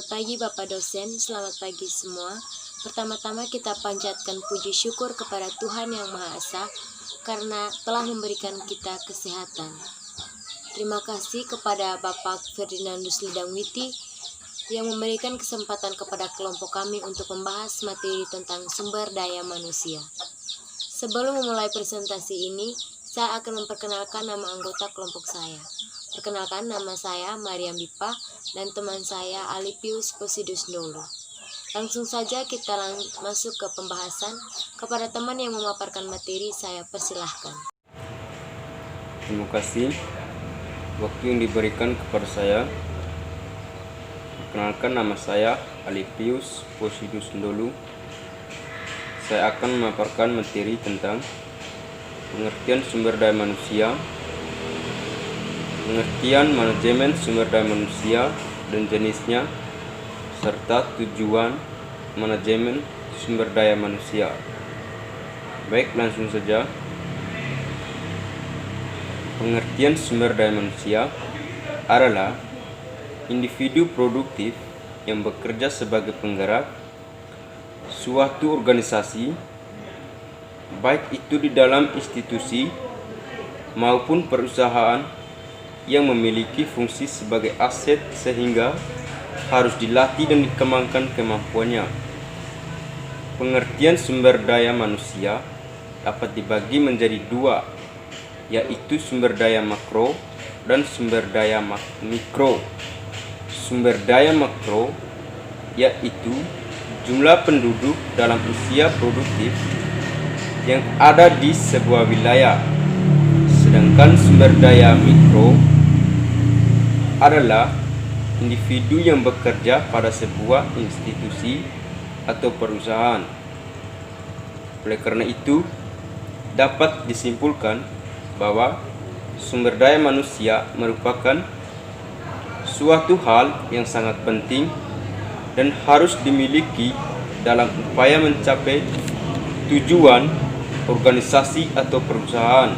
Selamat pagi Bapak dosen, selamat pagi semua. Pertama-tama kita panjatkan puji syukur kepada Tuhan Yang Maha Esa karena telah memberikan kita kesehatan. Terima kasih kepada Bapak Ferdinandus Lidangwiti yang memberikan kesempatan kepada kelompok kami untuk membahas materi tentang sumber daya manusia. Sebelum memulai presentasi ini, saya akan memperkenalkan nama anggota kelompok saya. Perkenalkan, nama saya Mariam Bipa dan teman saya Alipius Posidus Ndolo. Langsung saja kita masuk ke pembahasan. Kepada teman yang memaparkan materi, saya persilahkan. Terima kasih waktu yang diberikan kepada saya. Perkenalkan, nama saya Alipius Posidus Ndolo. Saya akan memaparkan materi tentang pengertian sumber daya manusia, pengertian manajemen sumber daya manusia dan jenisnya, serta tujuan manajemen sumber daya manusia. Baik, langsung saja. Pengertian sumber daya manusia adalah individu produktif yang bekerja sebagai penggerak suatu organisasi, baik itu di dalam institusi maupun perusahaan yang memiliki fungsi sebagai aset sehingga harus dilatih dan dikembangkan kemampuannya. Pengertian sumber daya manusia dapat dibagi menjadi dua, yaitu sumber daya makro dan sumber daya mikro. Sumber daya makro yaitu jumlah penduduk dalam usia produktif yang ada di sebuah wilayah, sedangkan sumber daya mikro adalah individu yang bekerja pada sebuah institusi atau perusahaan. Oleh karena itu, dapat disimpulkan bahwa sumber daya manusia merupakan suatu hal yang sangat penting dan harus dimiliki dalam upaya mencapai tujuan organisasi atau perusahaan.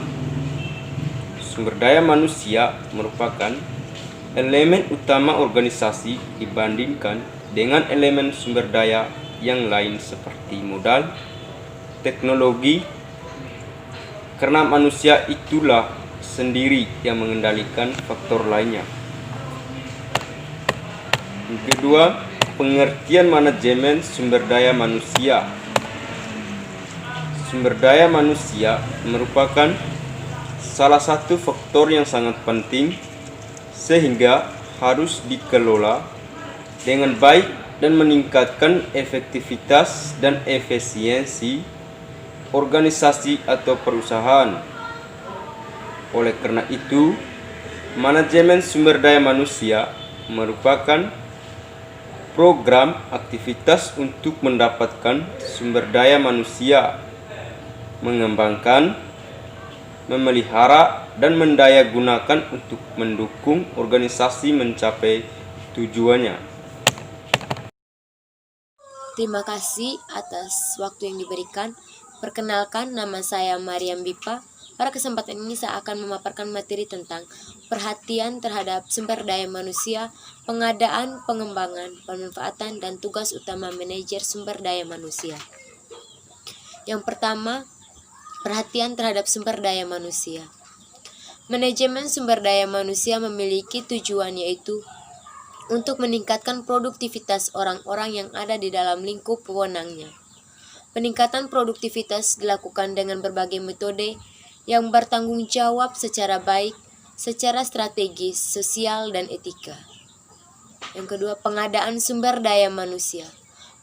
Sumber daya manusia merupakan elemen utama organisasi dibandingkan dengan elemen sumber daya yang lain seperti modal, teknologi, karena manusia itulah sendiri yang mengendalikan faktor lainnya. Yang kedua, pengertian manajemen sumber daya manusia. Sumber daya manusia merupakan salah satu faktor yang sangat penting sehingga harus dikelola dengan baik dan meningkatkan efektivitas dan efisiensi organisasi atau perusahaan. Oleh karena itu, manajemen sumber daya manusia merupakan program aktivitas untuk mendapatkan sumber daya manusia, mengembangkan, memelihara, dan mendayagunakan untuk mendukung organisasi mencapai tujuannya. Terima kasih atas waktu yang diberikan. Perkenalkan, nama saya Mariam Bipa. Pada kesempatan ini saya akan memaparkan materi tentang perhatian terhadap sumber daya manusia, pengadaan, pengembangan, pemanfaatan, dan tugas utama manajer sumber daya manusia. Yang pertama, perhatian terhadap sumber daya manusia. Manajemen sumber daya manusia memiliki tujuan, yaitu untuk meningkatkan produktivitas orang-orang yang ada di dalam lingkup wewenangnya. Peningkatan produktivitas dilakukan dengan berbagai metode yang bertanggung jawab secara baik, secara strategis, sosial, dan etika. Yang kedua, pengadaan sumber daya manusia.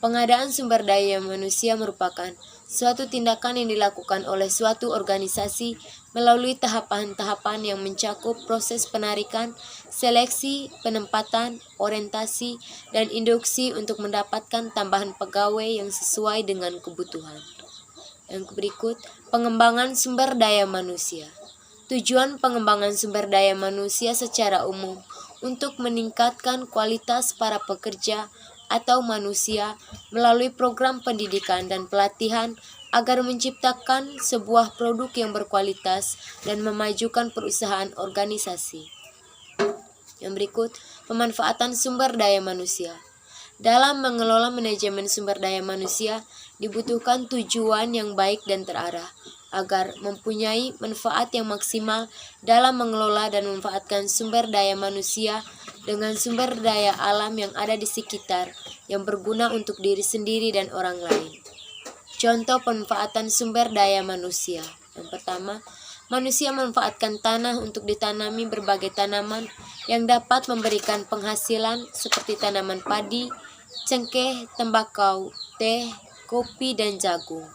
Pengadaan sumber daya manusia merupakan suatu tindakan yang dilakukan oleh suatu organisasi melalui tahapan-tahapan yang mencakup proses penarikan, seleksi, penempatan, orientasi, dan induksi untuk mendapatkan tambahan pegawai yang sesuai dengan kebutuhan. Yang berikut, pengembangan sumber daya manusia. Tujuan pengembangan sumber daya manusia secara umum untuk meningkatkan kualitas para pekerja atau manusia melalui program pendidikan dan pelatihan agar menciptakan sebuah produk yang berkualitas dan memajukan perusahaan organisasi. Yang berikut, pemanfaatan sumber daya manusia. Dalam mengelola manajemen sumber daya manusia, dibutuhkan tujuan yang baik dan terarah, agar mempunyai manfaat yang maksimal dalam mengelola dan memanfaatkan sumber daya manusia dengan sumber daya alam yang ada di sekitar, yang berguna untuk diri sendiri dan orang lain. Contoh pemanfaatan sumber daya manusia. Yang pertama, manusia memanfaatkan tanah untuk ditanami berbagai tanaman yang dapat memberikan penghasilan seperti tanaman padi, cengkeh, tembakau, teh, kopi, dan jagung.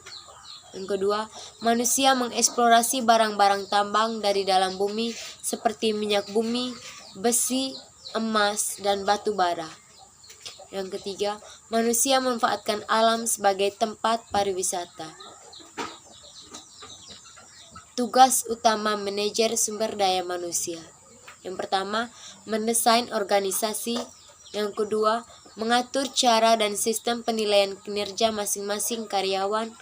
Yang kedua, manusia mengeksplorasi barang-barang tambang dari dalam bumi seperti minyak bumi, besi, emas, dan batu bara. Yang ketiga, manusia memanfaatkan alam sebagai tempat pariwisata. Tugas utama manajer sumber daya manusia. Yang pertama, mendesain organisasi. Yang kedua, mengatur cara dan sistem penilaian kinerja masing-masing karyawan.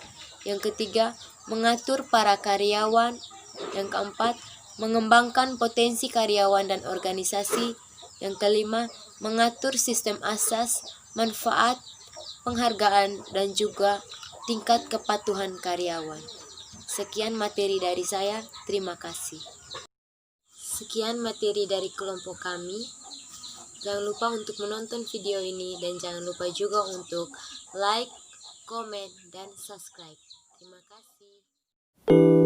Yang ketiga, mengatur para karyawan. Yang keempat, mengembangkan potensi karyawan dan organisasi. Yang kelima, mengatur sistem asas, manfaat, penghargaan, dan juga tingkat kepatuhan karyawan. Sekian materi dari saya, terima kasih. Sekian materi dari kelompok kami. Jangan lupa untuk menonton video ini dan jangan lupa juga untuk like, komen, dan subscribe. Terima kasih.